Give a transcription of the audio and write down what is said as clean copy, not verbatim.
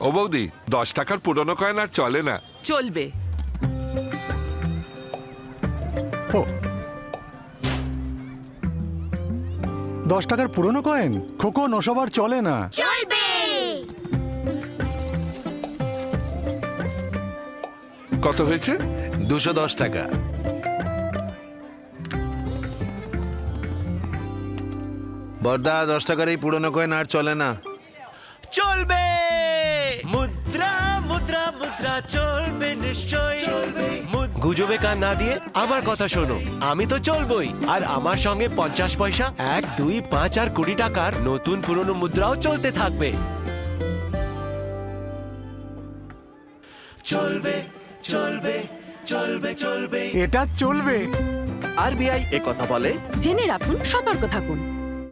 ও বৌদি, 10 টাকার পুরনো কয়েন আর চলে না। চলবে। ও 10 টাকার পুরনো কয়েন? খোকন, ওসব আর চলে না। চলবে। কত হয়েছে? 210 টাকা। বর্দা, 10 টাকার এই পুরনো কয়েন আর চলে না। চলবে। মুদ্রা মুদ্রা মুদ্রা চলবে, নিশ্চয় চলবে। গুজবে কান না দিয়ে আমার কথা শোনো, আমি তো চলবই। আর আমার সঙ্গে 50 পয়সা, 1, 2, 5 আর 20 টাকার নতুন পুরনো মুদ্রাও চলতে থাকবে। চলবে চলবে চলবে চলবে, এটা চলবে। আরবিআই এ কথা বলে। জেনে রাখুন, সতর্ক থাকুন।